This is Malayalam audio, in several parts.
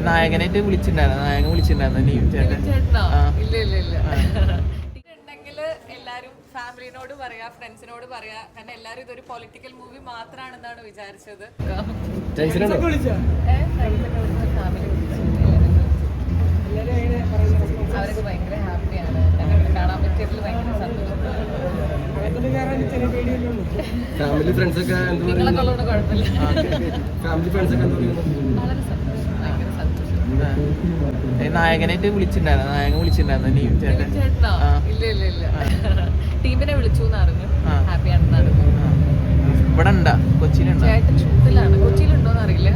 നായകനായിട്ട് വിളിച്ചിട്ടുണ്ടായിരുന്നു, നായകൻ വിളിച്ചിട്ടുണ്ടായിരുന്നു നീം ചേട്ടൻ. ഉണ്ടെങ്കിൽ എല്ലാരും ഫാമിലിനോട് പറയാ, ഫ്രണ്ട്സിനോട് പറയാ. കാരണം എല്ലാരും ഇതൊരു പൊളിറ്റിക്കൽ മൂവി മാത്രമാണെന്നാണ് വിചാരിച്ചത്. അവരൊക്കെ ഭയങ്കര ഹാപ്പിയാണ്. കാണാൻ പറ്റിയതിൽ ഭയങ്കര സന്തോഷമാണ്. ഫാമിലി ഫ്രണ്ട്സ് ഒക്കെ നിങ്ങളൊക്കെ ഉള്ളതുകൊണ്ട് കുഴപ്പമില്ല. ഫാമിലി ഫ്രണ്ട്സ് ഒക്കെ വളരെ സന്തോഷം, ഭയങ്കര സന്തോഷം. നായകനായിട്ട് വിളിച്ചിട്ടുണ്ടായിരുന്നു, നായകൻ വിളിച്ചിട്ടുണ്ടായിരുന്നു നീം ചേട്ടൻ. ഇല്ല ടീമിനെ വിളിച്ചു എന്നറിഞ്ഞു. ഹാപ്പിയാണെന്ന് അറിഞ്ഞു. ഇവിടെ ഉണ്ടാ, കൊച്ചിയിലുണ്ടോ? ചേട്ടൻ ഷൂട്ടിലാണ്. കൊച്ചിയിലുണ്ടോന്ന് അറിയില്ല.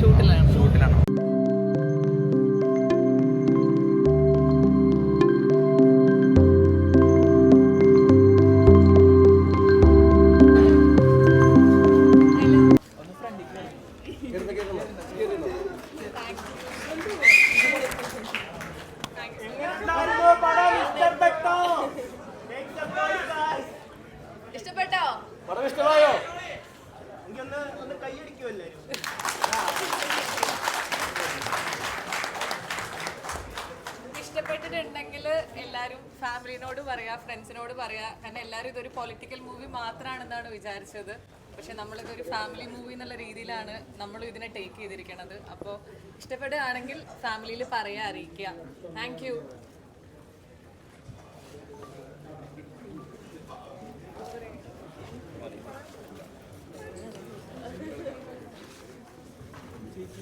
ഷൂട്ടിലാണോ? ഇഷ്ടപ്പെട്ടോ? ഇഷ്ടമായോ? ഇഷ്ടപ്പെട്ടിട്ടുണ്ടെങ്കിൽ എല്ലാരും ഫാമിലിനോട് പറയാ, ഫ്രണ്ട്സിനോട് പറയാ. കാരണം എല്ലാരും ഇതൊരു പൊളിറ്റിക്കൽ മൂവി മാത്രമാണെന്നാണ് വിചാരിച്ചത്. പക്ഷെ നമ്മളിതൊരു ഫാമിലി മൂവി എന്നുള്ള രീതിയിലാണ് നമ്മൾ ഇതിനെ ടേക്ക് ചെയ്തിരിക്കുന്നത്. അപ്പോൾ ഇഷ്ടപ്പെടുകയാണെങ്കിൽ ഫാമിലിയിൽ പറയാ, അറിയിക്കുക. Thank you. ചേച്ചി